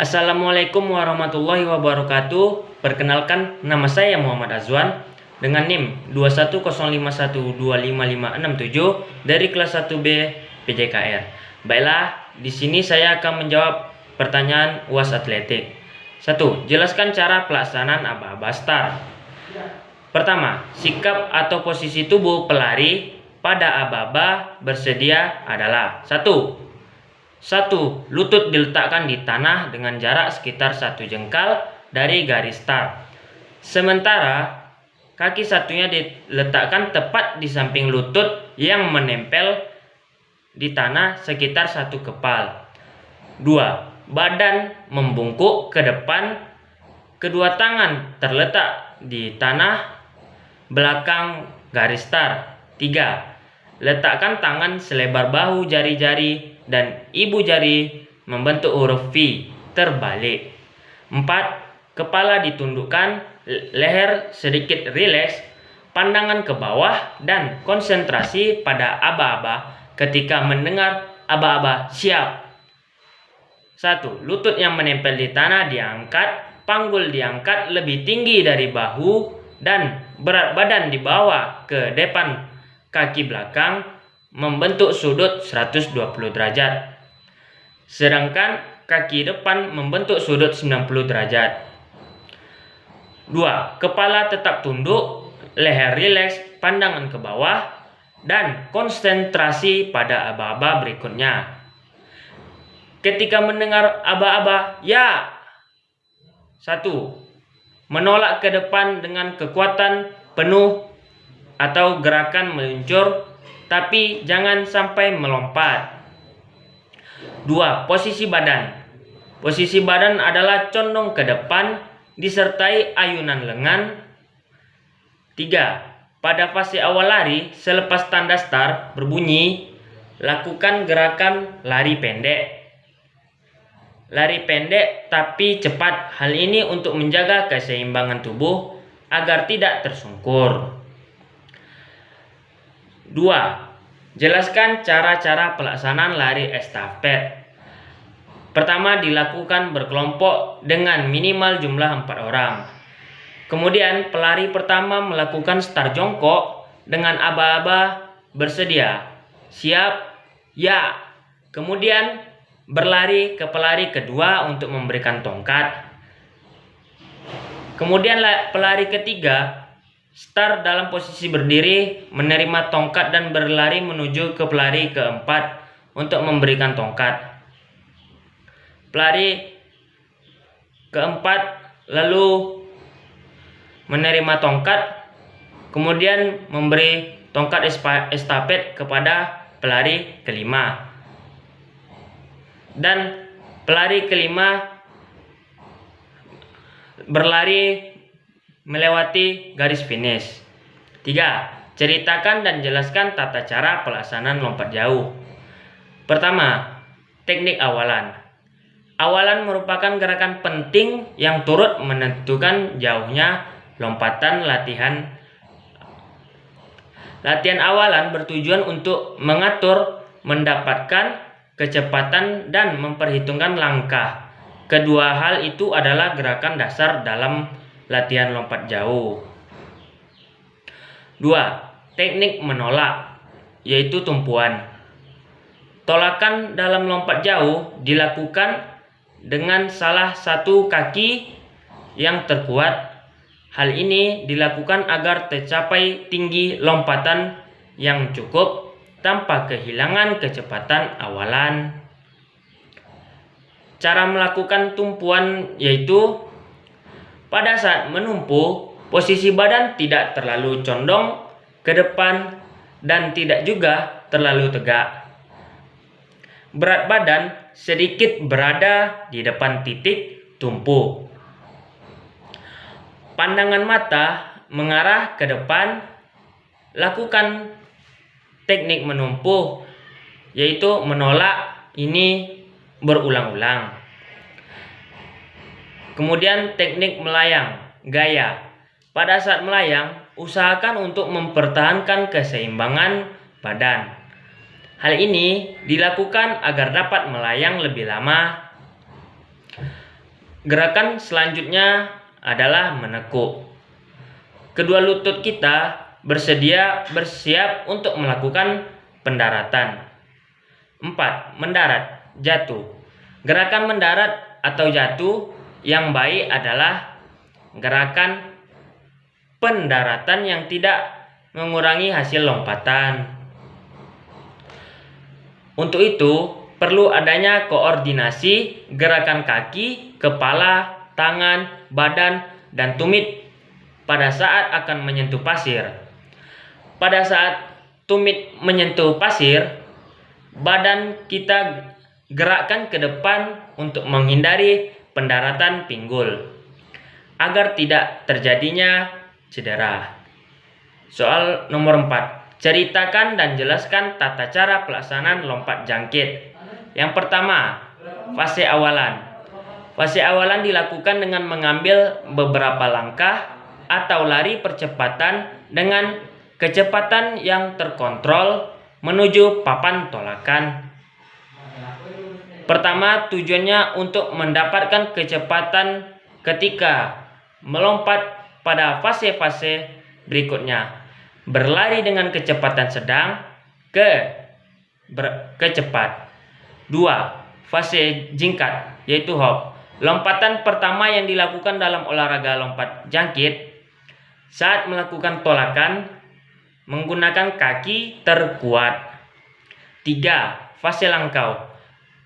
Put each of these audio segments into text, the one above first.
Assalamualaikum warahmatullahi wabarakatuh. Perkenalkan, nama saya Muhammad Azwan dengan NIM 21051255567 dari kelas 1B PJKR. Baiklah, di sini saya akan menjawab pertanyaan UAS atletik. 1. Jelaskan cara pelaksanaan aba-aba start. Pertama, sikap atau posisi tubuh pelari pada aba-aba bersedia adalah 1. Lutut diletakkan di tanah dengan jarak sekitar 1 jengkal dari garis start. Sementara kaki satunya diletakkan tepat di samping lutut yang menempel di tanah sekitar 1 kepal. 2. Badan membungkuk ke depan. Kedua tangan terletak di tanah belakang garis start. 3. Letakkan tangan selebar bahu jari-jari dan ibu jari membentuk huruf V terbalik. 4. Kepala ditundukkan, leher sedikit rileks, pandangan ke bawah dan konsentrasi pada aba-aba ketika mendengar aba-aba siap. 1. Lutut yang menempel di tanah diangkat, panggul diangkat lebih tinggi dari bahu dan berat badan dibawa ke depan kaki belakang membentuk sudut 120 derajat. Sedangkan kaki depan membentuk sudut 90 derajat. 2. Kepala tetap tunduk, leher rileks, pandangan ke bawah, dan konsentrasi pada aba-aba berikutnya. Ketika mendengar aba-aba ya. 1. Menolak ke depan dengan kekuatan penuh atau gerakan meluncur, tapi jangan sampai melompat. 2. Posisi badan. Posisi badan adalah condong ke depan disertai ayunan lengan. 3. Pada fase awal lari, selepas tanda start berbunyi, lakukan gerakan lari pendek. Lari pendek tapi cepat. Hal ini untuk menjaga keseimbangan tubuh agar tidak tersungkur. 2. Jelaskan cara-cara pelaksanaan lari estafet. Pertama, dilakukan berkelompok dengan minimal jumlah 4 orang. Kemudian, pelari pertama melakukan start jongkok dengan aba-aba bersedia. Siap? Ya. Kemudian, berlari ke pelari kedua untuk memberikan tongkat. Kemudian, pelari ketiga start dalam posisi berdiri, menerima tongkat dan berlari menuju ke pelari keempat untuk memberikan tongkat. Pelari keempat lalu menerima tongkat, kemudian memberi tongkat estafet kepada pelari kelima. Dan pelari kelima berlari melewati garis finish. 3. Ceritakan dan jelaskan tata cara pelaksanaan lompat jauh. Pertama, teknik awalan. Awalan merupakan gerakan penting yang turut menentukan jauhnya lompatan latihan. Latihan awalan bertujuan untuk mengatur, mendapatkan kecepatan dan memperhitungkan langkah. Kedua hal itu adalah gerakan dasar dalam latihan lompat jauh. 2. Teknik menolak, yaitu tumpuan. Tolakan dalam lompat jauh dilakukan dengan salah satu kaki yang terkuat. Hal ini dilakukan agar tercapai tinggi lompatan yang cukup tanpa kehilangan kecepatan awalan. Cara melakukan tumpuan yaitu pada saat menumpu, posisi badan tidak terlalu condong ke depan dan tidak juga terlalu tegak. Berat badan sedikit berada di depan titik tumpu. Pandangan mata mengarah ke depan. Lakukan teknik menumpu, yaitu menolak ini berulang-ulang. Kemudian teknik melayang, gaya. Pada saat melayang, usahakan untuk mempertahankan keseimbangan badan. Hal ini dilakukan agar dapat melayang lebih lama. Gerakan selanjutnya adalah menekuk. Kedua lutut kita bersiap untuk melakukan pendaratan. 4. Mendarat, jatuh. Gerakan mendarat atau jatuh yang baik adalah gerakan pendaratan yang tidak mengurangi hasil lompatan. Untuk itu, perlu adanya koordinasi gerakan kaki, kepala, tangan, badan, dan tumit pada saat akan menyentuh pasir. Pada saat tumit menyentuh pasir, badan kita gerakkan ke depan untuk menghindari pendaratan pinggul agar tidak terjadinya cedera. Soal nomor 4. Ceritakan dan jelaskan tata cara pelaksanaan lompat jangkit. Yang pertama, fase awalan. Fase awalan dilakukan dengan mengambil beberapa langkah atau lari percepatan dengan kecepatan yang terkontrol menuju papan tolakan. Pertama, tujuannya untuk mendapatkan kecepatan ketika melompat pada fase-fase berikutnya. Berlari dengan kecepatan sedang ke cepat. 2. Fase jingkat, yaitu hop. Lompatan pertama yang dilakukan dalam olahraga lompat jangkit saat melakukan tolakan menggunakan kaki terkuat. 3. Fase langkau.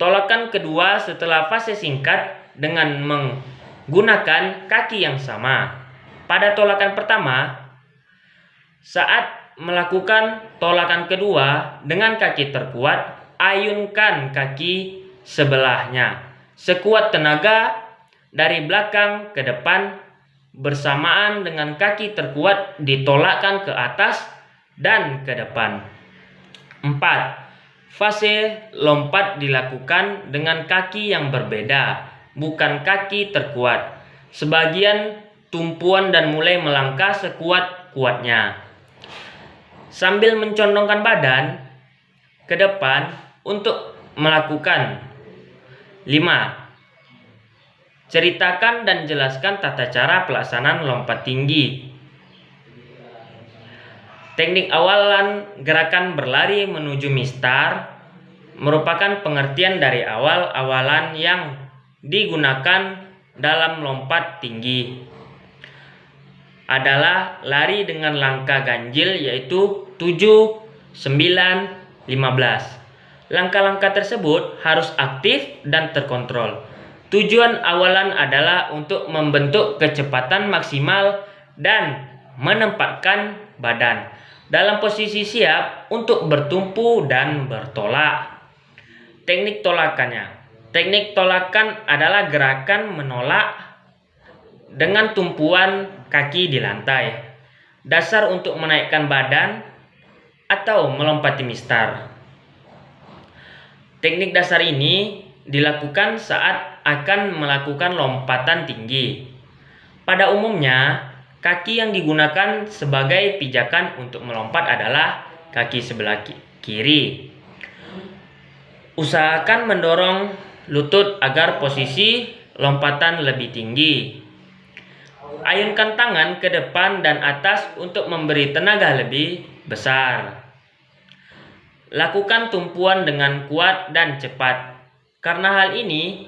Tolakan kedua setelah fase singkat dengan menggunakan kaki yang sama. Pada tolakan pertama, saat melakukan tolakan kedua dengan kaki terkuat, ayunkan kaki sebelahnya sekuat tenaga dari belakang ke depan bersamaan dengan kaki terkuat ditolakkan ke atas dan ke depan. 4. Fase lompat dilakukan dengan kaki yang berbeda, bukan kaki terkuat. Sebagian tumpuan dan mulai melangkah sekuat-kuatnya sambil mencondongkan badan ke depan untuk melakukan. 5. Ceritakan dan jelaskan tata cara pelaksanaan lompat tinggi. Teknik awalan gerakan berlari menuju mistar merupakan pengertian dari awalan yang digunakan dalam lompat tinggi. Adalah lari dengan langkah ganjil, yaitu 7, 9, 15. Langkah-langkah tersebut harus aktif dan terkontrol. Tujuan awalan adalah untuk membentuk kecepatan maksimal dan menempatkan badan dalam posisi siap untuk bertumpu dan bertolak. Teknik tolakannya. Teknik tolakan adalah gerakan menolak dengan tumpuan kaki di lantai. Dasar untuk menaikkan badan atau melompati mistar. Teknik dasar ini dilakukan saat akan melakukan lompatan tinggi. Pada umumnya, kaki yang digunakan sebagai pijakan untuk melompat adalah kaki sebelah kiri. Usahakan mendorong lutut agar posisi lompatan lebih tinggi. Ayunkan tangan ke depan dan atas untuk memberi tenaga lebih besar. Lakukan tumpuan dengan kuat dan cepat, karena hal ini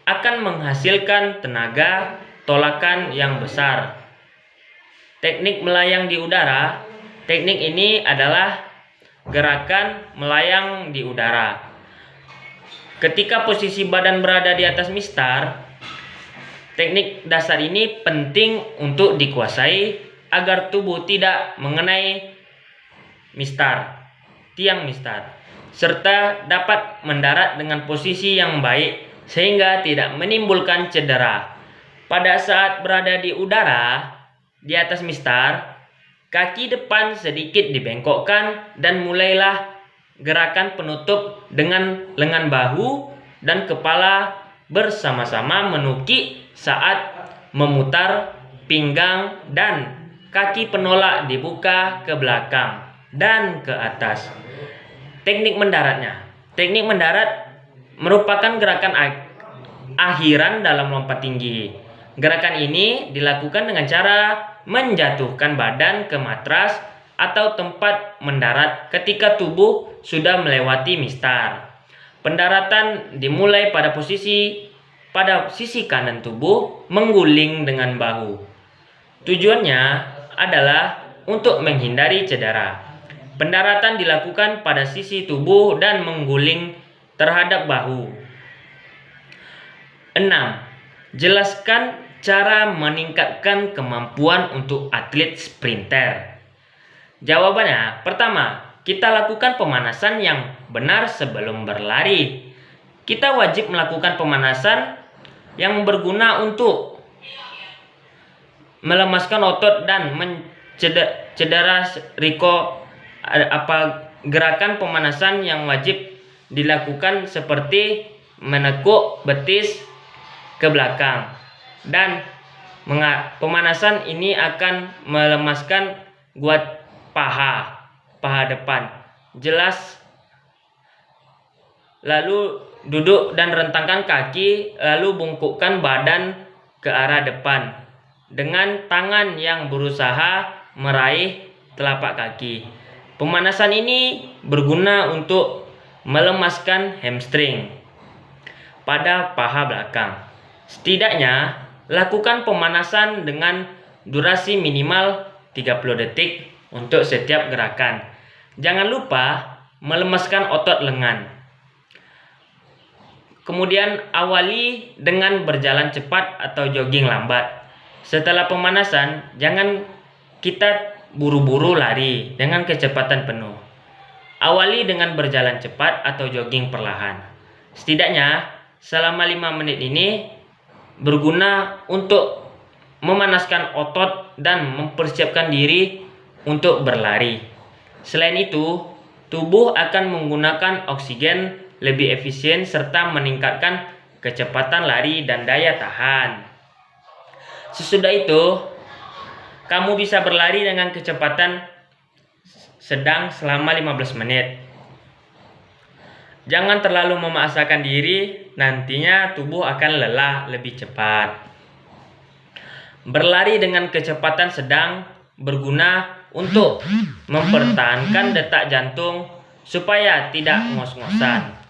akan menghasilkan tenaga tolakan yang besar. Teknik melayang di udara. Teknik ini adalah gerakan melayang di udara. Ketika posisi badan berada di atas mistar, teknik dasar ini penting untuk dikuasai agar tubuh tidak mengenai tiang mistar, serta dapat mendarat dengan posisi yang baik sehingga tidak menimbulkan cedera. Pada saat berada di udara di atas mistar, kaki depan sedikit dibengkokkan dan mulailah gerakan penutup dengan lengan bahu dan kepala bersama-sama menukik saat memutar pinggang dan kaki penolak dibuka ke belakang dan ke atas. Teknik mendaratnya. Teknik mendarat merupakan gerakan akhiran dalam lompat tinggi. Gerakan ini dilakukan dengan cara menjatuhkan badan ke matras atau tempat mendarat ketika tubuh sudah melewati mistar. Pendaratan dimulai pada sisi kanan tubuh mengguling dengan bahu. Tujuannya adalah untuk menghindari cedera. Pendaratan dilakukan pada sisi tubuh dan mengguling terhadap bahu. 6. Jelaskan cara meningkatkan kemampuan untuk atlet sprinter. Jawabannya, pertama, kita lakukan pemanasan yang benar sebelum berlari. Kita wajib melakukan pemanasan yang berguna untuk melemaskan otot dan mencedera gerakan pemanasan yang wajib dilakukan seperti menekuk betis ke belakang, dan pemanasan ini akan melemaskan guat paha depan. Jelas. Lalu duduk dan rentangkan kaki, lalu bungkukkan badan ke arah depan dengan tangan yang berusaha meraih telapak kaki. Pemanasan ini berguna untuk melemaskan hamstring pada paha belakang. Setidaknya lakukan pemanasan dengan durasi minimal 30 detik untuk setiap gerakan. Jangan lupa melemaskan otot lengan. Kemudian awali dengan berjalan cepat atau jogging lambat. Setelah pemanasan, jangan kita buru-buru lari dengan kecepatan penuh. Awali dengan berjalan cepat atau jogging perlahan. Setidaknya selama 5 menit ini berguna untuk memanaskan otot dan mempersiapkan diri untuk berlari. Selain itu, tubuh akan menggunakan oksigen lebih efisien serta meningkatkan kecepatan lari dan daya tahan. Sesudah itu, kamu bisa berlari dengan kecepatan sedang selama 15 menit. Jangan terlalu memaksakan diri, nantinya tubuh akan lelah lebih cepat. Berlari dengan kecepatan sedang berguna untuk mempertahankan detak jantung supaya tidak ngos-ngosan.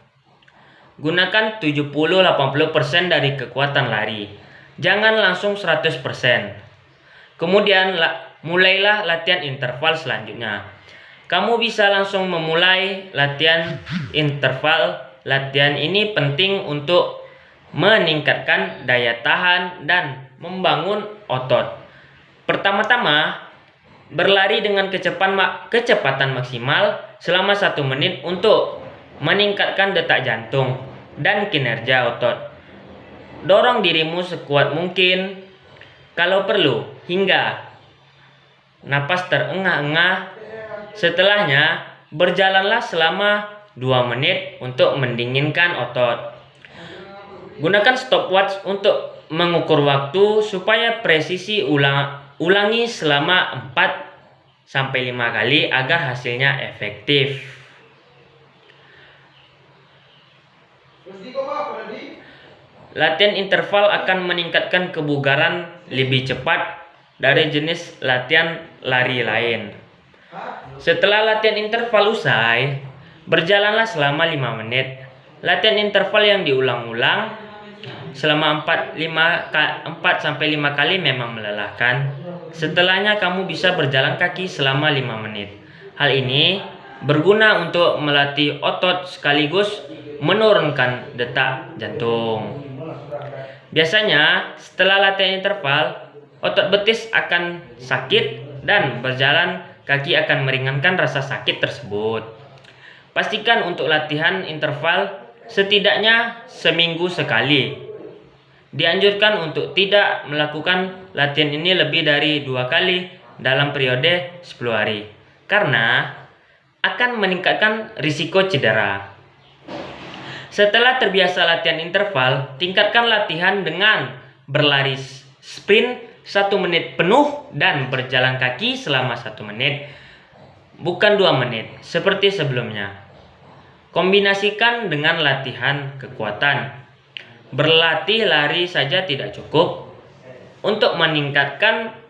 Gunakan 70-80% dari kekuatan lari. Jangan langsung 100%. Kemudian mulailah latihan interval selanjutnya. Kamu bisa langsung memulai latihan interval. Latihan ini penting untuk meningkatkan daya tahan dan membangun otot. Pertama-tama, berlari dengan kecepatan maksimal selama 1 menit untuk meningkatkan detak jantung dan kinerja otot. Dorong dirimu sekuat mungkin, kalau perlu, hingga napas terengah-engah. Setelahnya, berjalanlah selama 2 menit untuk mendinginkan otot. Gunakan stopwatch untuk mengukur waktu supaya presisi ulangi selama 4-5 kali agar hasilnya efektif. Latihan interval akan meningkatkan kebugaran lebih cepat dari jenis latihan lari lain. Setelah latihan interval usai, berjalanlah selama 5 menit. Latihan interval yang diulang-ulang selama 4-5 kali memang melelahkan. Setelahnya kamu bisa berjalan kaki selama 5 menit. Hal ini berguna untuk melatih otot sekaligus menurunkan detak jantung. Biasanya setelah latihan interval, otot betis akan sakit dan berjalan kaki akan meringankan rasa sakit tersebut. Pastikan untuk latihan interval setidaknya seminggu sekali. Dianjurkan untuk tidak melakukan latihan ini lebih dari 2 kali dalam periode 10 hari, karena akan meningkatkan risiko cedera. Setelah terbiasa latihan interval, tingkatkan latihan dengan berlari sprint 1 menit penuh dan berjalan kaki selama 1 menit, bukan 2 menit seperti sebelumnya. Kombinasikan dengan latihan kekuatan. berlatih lari saja tidak cukup. Untuk meningkatkan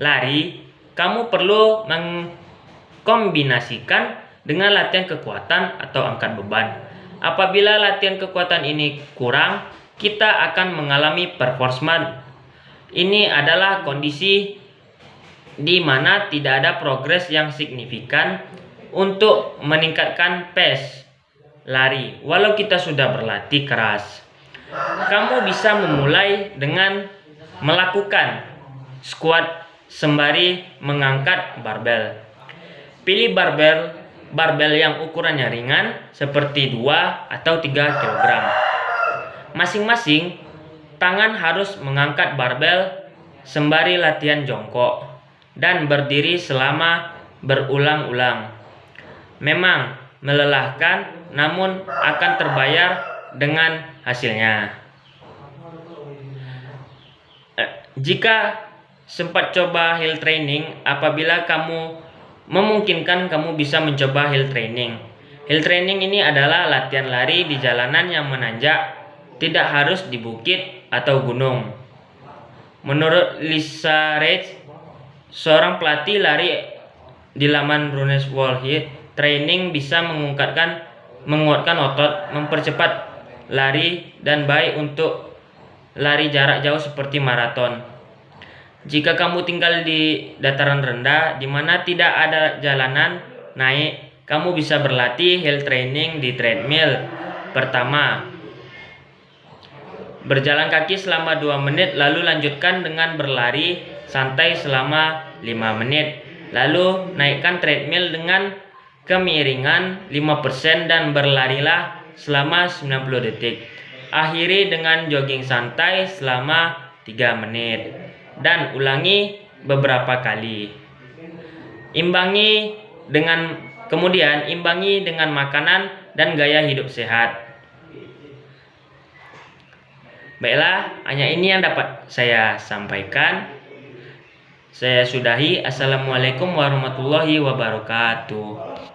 lari, kamu perlu mengkombinasikan dengan latihan kekuatan atau angkat beban. Apabila latihan kekuatan ini kurang, kita akan mengalami performance. Ini adalah kondisi di mana tidak ada progres yang signifikan untuk meningkatkan pace lari walau kita sudah berlatih keras. Kamu bisa memulai dengan melakukan squat sembari mengangkat barbel. Pilih barbel yang ukurannya ringan seperti 2 atau 3 kg. Masing-masing tangan harus mengangkat barbel sembari latihan jongkok dan berdiri selama berulang-ulang. Memang melelahkan, namun akan terbayar dengan hasilnya. Jika sempat coba hill training, apabila kamu memungkinkan, kamu bisa mencoba hill training. Hill training ini adalah latihan lari di jalanan yang menanjak, tidak harus di bukit atau gunung. Menurut Lisa Reich, seorang pelatih lari di laman Runner's World, training bisa menguatkan otot, mempercepat lari, dan baik untuk lari jarak jauh seperti maraton. Jika kamu tinggal di dataran rendah di mana tidak ada jalanan naik, kamu bisa berlatih hill training di treadmill. Pertama, berjalan kaki selama 2 menit, lalu lanjutkan dengan berlari santai selama 5 menit. Lalu naikkan treadmill dengan kemiringan 5% dan berlarilah selama 90 detik. Akhiri dengan jogging santai selama 3 menit dan ulangi beberapa kali. Imbangi dengan makanan dan gaya hidup sehat. Baiklah, hanya ini yang dapat saya sampaikan. Saya sudahi. Assalamualaikum warahmatullahi wabarakatuh.